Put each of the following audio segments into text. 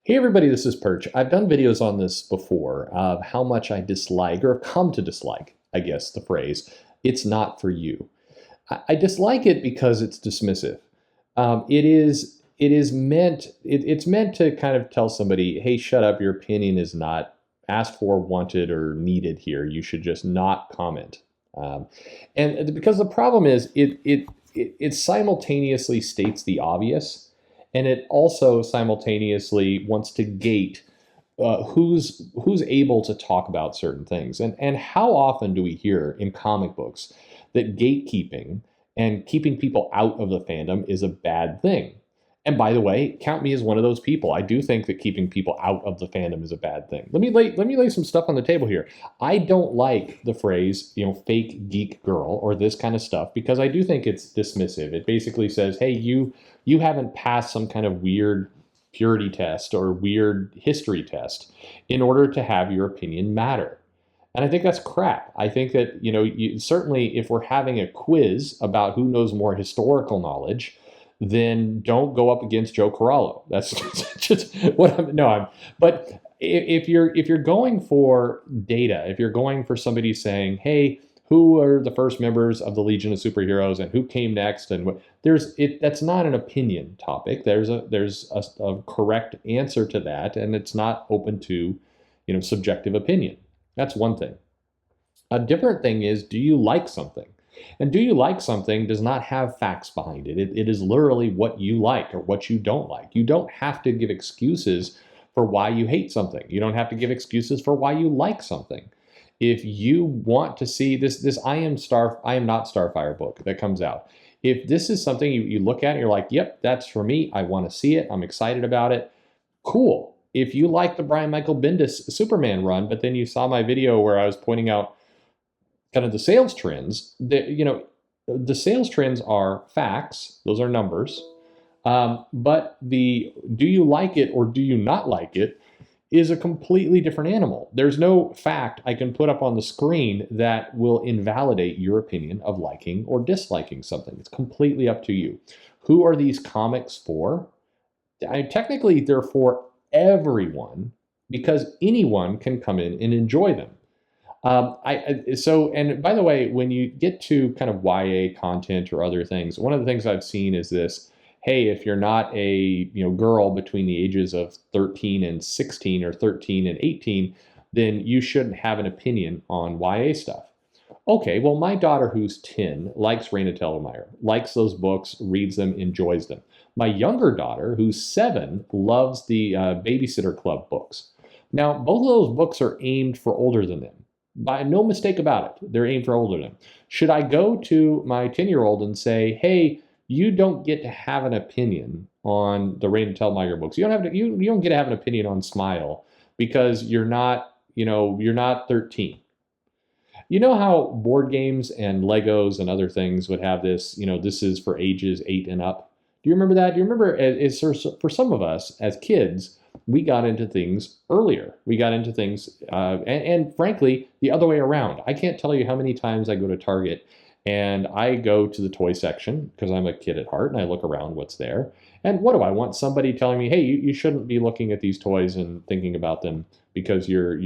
Hey everybody, this is Perch. I've done videos on this before of how much I dislike, or have come to dislike, I guess the phrase, "it's not for you." I dislike it because it's dismissive. It's meant to kind of tell somebody, hey, shut up, your opinion is not asked for, wanted, or needed here. You should just not comment. Um, and because the problem is it simultaneously states the obvious, and it also simultaneously wants to gate who's able to talk about certain things. And how often do we hear in comic books that gatekeeping and keeping people out of the fandom is a bad thing? And by the way, count me as one of those people. I do think that keeping people out of the fandom is a bad thing. Let me lay some stuff on the table here. I don't like the phrase, fake geek girl or this kind of stuff because I do think it's dismissive. It basically says, hey, you haven't passed some kind of weird purity test or weird history test in order to have your opinion matter. And I think that's crap. I think that, certainly if we're having a quiz about who knows more historical knowledge, then don't go up against Joe Corallo. That's just what I'm, no, I'm, but if you're going for data, if you're going for somebody saying, hey, who are the first members of the Legion of Superheroes and who came next and what, that's not an opinion topic. There's a correct answer to that, and it's not open to subjective opinion. That's one thing. A different thing is, do you like something? And do you like something does not have facts behind it. It is literally what you like or what you don't like. You don't have to give excuses for why you hate something. You don't have to give excuses for why you like something. If you want to see this I am not Starfire book that comes out. If this is something you look at and you're like, yep, that's for me. I want to see it. I'm excited about it. Cool. If you like the Brian Michael Bendis Superman run, but then you saw my video where I was pointing out kind of the sales trends, the sales trends are facts. Those are numbers. But the do you like it or do you not like it is a completely different animal. There's no fact I can put up on the screen that will invalidate your opinion of liking or disliking something. It's completely up to you. Who are these comics for? Technically, they're for everyone because anyone can come in and enjoy them. And by the way, when you get to kind of YA content or other things, one of the things I've seen is this: hey, if you're not a girl between the ages of 13 and 16 or 13 and 18, then you shouldn't have an opinion on YA stuff. Okay, well, my daughter who's 10 likes Raina Telgemeier, likes those books, reads them, enjoys them. My younger daughter, who's 7, loves the Babysitter Club books. Now, both of those books are aimed for older than them. By no mistake about it, they're aimed for older than them. Should I go to my 10-year-old and say, hey, you don't get to have an opinion on the Raina Telgemeier books. You don't get to have an opinion on Smile because you're not 13. You know how board games and Legos and other things would have this, this is for ages 8 and up. Do you remember that? Do you remember, for some of us as kids, we got into things earlier. We got into things, and frankly, the other way around. I can't tell you how many times I go to Target and I go to the toy section because I'm a kid at heart and I look around what's there. And what do I want? Somebody telling me, hey, you shouldn't be looking at these toys and thinking about them because you're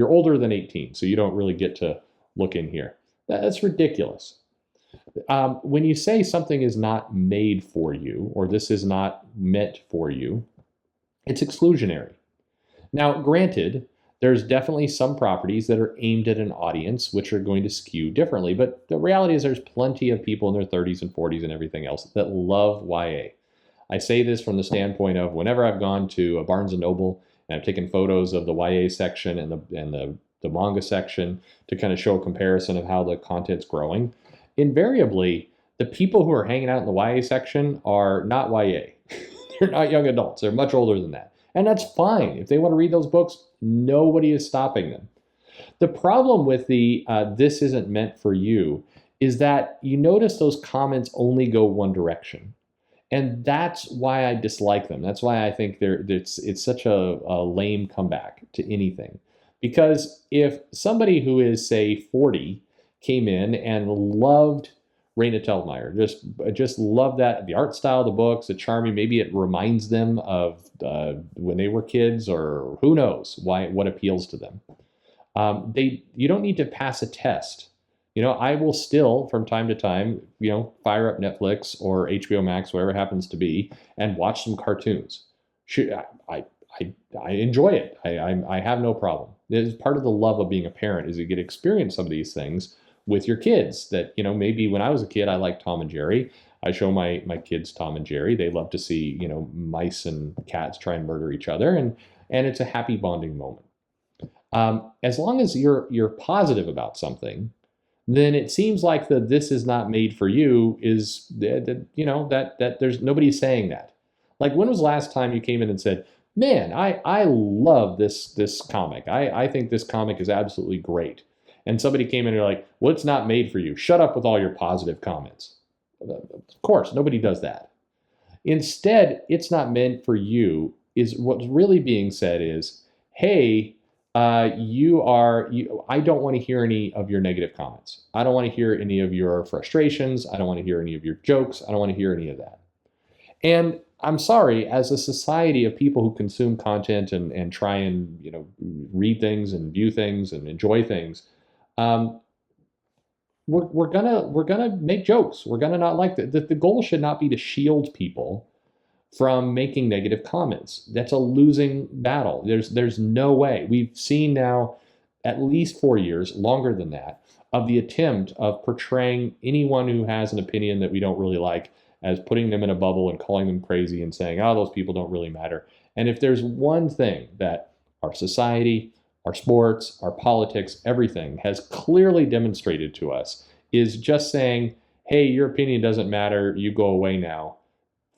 older than 18, so you don't really get to look in here. That's ridiculous. When you say something is not made for you or this is not meant for you, it's exclusionary. Now, granted, there's definitely some properties that are aimed at an audience which are going to skew differently, but the reality is there's plenty of people in their 30s and 40s and everything else that love YA. I say this from the standpoint of whenever I've gone to a Barnes & Noble and I've taken photos of the YA section and the manga section to kind of show a comparison of how the content's growing, invariably, the people who are hanging out in the YA section are not YA. They're not young adults. They're much older than that. And that's fine. If they want to read those books, nobody is stopping them. The problem with the this isn't meant for you is that you notice those comments only go one direction. And that's why I dislike them. That's why I think it's such a lame comeback to anything. Because if somebody who is, say, 40 came in and loved Raina Telgemeier. Just love that. The art style, the books, the charming. Maybe it reminds them of when they were kids, or who knows what appeals to them. You don't need to pass a test. I will still, from time to time, fire up Netflix or HBO Max, whatever it happens to be, and watch some cartoons. I enjoy it. I have no problem. It is part of the love of being a parent, is you get to experience some of these things with your kids. That maybe when I was a kid, I liked Tom and Jerry. I show my kids Tom and Jerry. They love to see mice and cats try and murder each other, and it's a happy bonding moment. As long as you're positive about something, then it seems like the "this is not made for you" is that there's nobody saying that. Like, when was the last time you came in and said, "Man, I love this comic. I think this comic is absolutely great." And somebody came in and they're like, "Well, it's not made for you. Shut up with all your positive comments." Of course, nobody does that. Instead, "it's not meant for you" is what's really being said is, "Hey, I don't want to hear any of your negative comments. I don't want to hear any of your frustrations. I don't want to hear any of your jokes. I don't want to hear any of that." And I'm sorry, as a society of people who consume content and try and read things and view things and enjoy things, um, we're gonna make jokes. We're gonna not like that. The goal should not be to shield people from making negative comments. That's a losing battle. There's no way. We've seen now at least 4 years, longer than that, of the attempt of portraying anyone who has an opinion that we don't really like as putting them in a bubble and calling them crazy and saying, "Oh, those people don't really matter." And if there's one thing that our society, our sports, our politics, everything has clearly demonstrated to us, is just saying, "Hey, your opinion doesn't matter, you go away now,"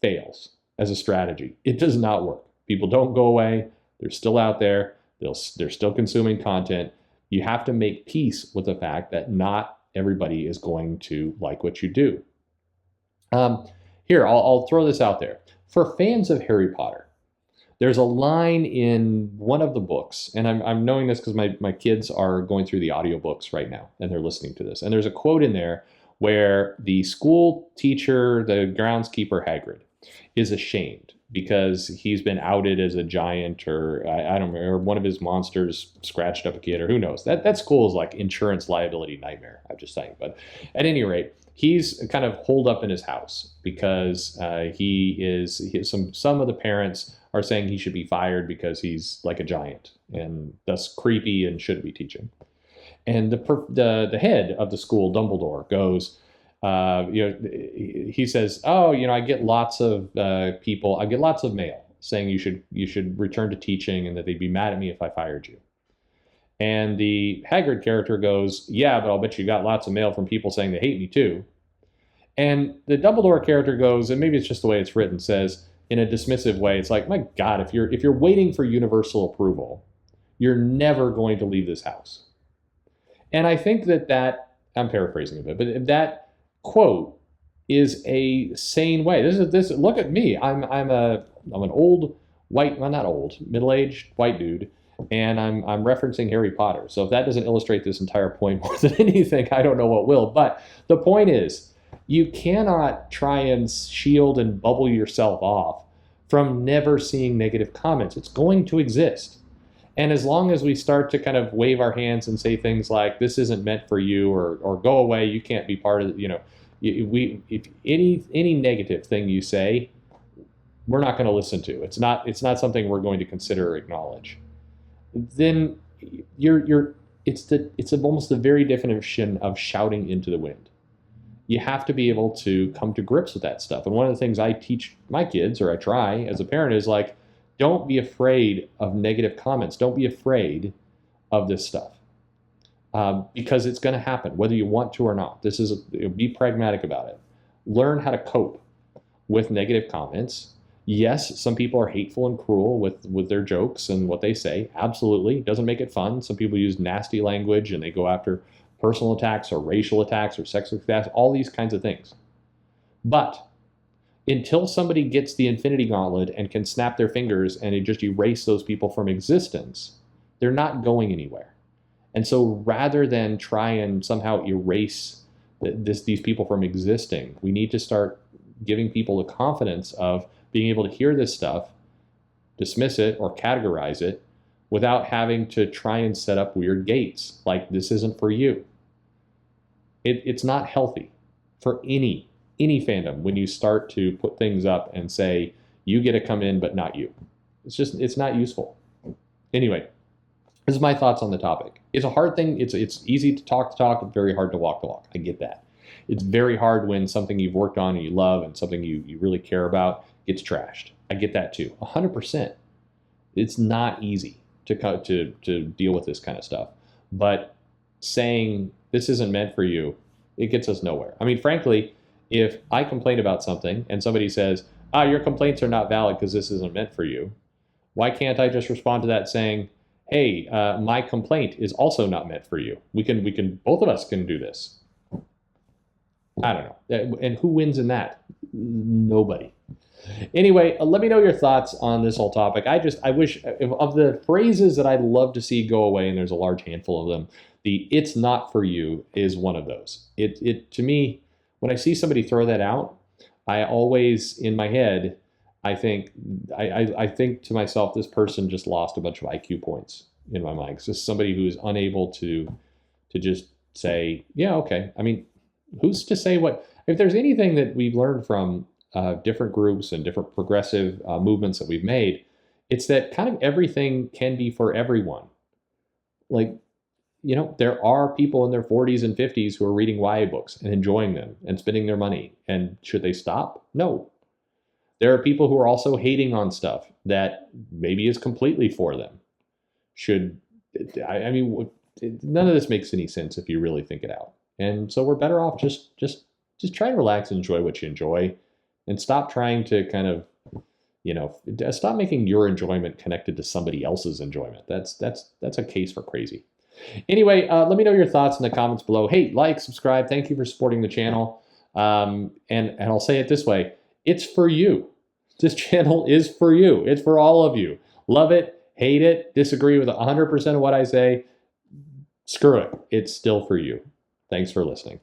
fails as a strategy. It does not work. People don't go away. They're still out there. They're still consuming content. You have to make peace with the fact that not everybody is going to like what you do. Here, I'll throw this out there. For fans of Harry Potter, there's a line in one of the books, and I'm knowing this because my kids are going through the audiobooks right now, and they're listening to this. And there's a quote in there where the school teacher, the groundskeeper Hagrid, is ashamed because he's been outed as a giant, or I don't know, or one of his monsters scratched up a kid, or who knows. That school is like insurance liability nightmare. I'm just saying. But at any rate, he's kind of holed up in his house because some of the parents are saying he should be fired because he's like a giant and thus creepy and shouldn't be teaching. And the head of the school, Dumbledore, goes, he says, "Oh, I get lots of people. I get lots of mail saying you should return to teaching, and that they'd be mad at me if I fired you." And the Hagrid character goes, "Yeah, but I'll bet you got lots of mail from people saying they hate me too." And the Dumbledore character goes, and maybe it's just the way it's written, says in a dismissive way, it's like, "My God, if you're waiting for universal approval, you're never going to leave this house." And I think that I'm paraphrasing a bit, but that quote is a sane way. This. Look at me. I'm an old white, well, not old, middle-aged white dude, and I'm referencing Harry Potter. So if that doesn't illustrate this entire point more than anything, I don't know what will. But the point is, you cannot try and shield and bubble yourself off from never seeing negative comments. It's going to exist. And as long as we start to kind of wave our hands and say things like, "This isn't meant for you," or "Go away, you can't be part of it," if any negative thing you say, we're not going to listen to. It's not something we're going to consider or acknowledge. Then it's almost the very definition of shouting into the wind. You have to be able to come to grips with that stuff. And one of the things I teach my kids, or I try as a parent, is like, don't be afraid of negative comments. Don't be afraid of this stuff. Because it's going to happen, whether you want to or not. Be pragmatic about it. Learn how to cope with negative comments. Yes, some people are hateful and cruel with their jokes and what they say. Absolutely. It doesn't make it fun. Some people use nasty language and they go after personal attacks or racial attacks or sexual attacks, all these kinds of things. But until somebody gets the Infinity Gauntlet and can snap their fingers and just erase those people from existence, they're not going anywhere. And so rather than try and somehow erase these people from existing. We need to start giving people the confidence of being able to hear this stuff, dismiss it or categorize it without having to try and set up weird gates like this isn't for you. It's not healthy for any fandom when you start to put things up and say you get to come in but not you. It's not useful. Anyway, this is my thoughts on the topic. It's a hard thing. It's easy to talk, it's very hard to walk the walk. I get that. It's very hard when something you've worked on and you love and something you really care about gets trashed. I get that too, 100%. It's not easy to deal with this kind of stuff. But saying this isn't meant for you, it gets us nowhere. I mean, frankly, if I complain about something and somebody says, your complaints are not valid because this isn't meant for you, why can't I just respond to that saying, hey, my complaint is also not meant for you. We can both of us can do this. I don't know. And who wins in that? Nobody. Anyway, let me know your thoughts on this whole topic. I wish, of the phrases that I'd love to see go away, and there's a large handful of them, the "it's not for you" is one of those. It to me, when I see somebody throw that out, I always, in my head, I think to myself, this person just lost a bunch of IQ points in my mind. It's just somebody who's unable to just say, yeah, okay. I mean, who's to say what? If there's anything that we've learned from different groups and different progressive movements that we've made, it's that kind of everything can be for everyone. Like, there are people in their 40s and 50s who are reading YA books and enjoying them and spending their money. And should they stop? No. There are people who are also hating on stuff that maybe is completely for them. I mean, none of this makes any sense if you really think it out. And so we're better off just try and relax and enjoy what you enjoy, and stop trying to kind of, stop making your enjoyment connected to somebody else's enjoyment. That's a case for crazy. Anyway, let me know your thoughts in the comments below. Hey, like, subscribe. Thank you for supporting the channel. And I'll say it this way. It's for you. This channel is for you. It's for all of you. Love it, hate it, disagree with 100% of what I say. Screw it. It's still for you. Thanks for listening.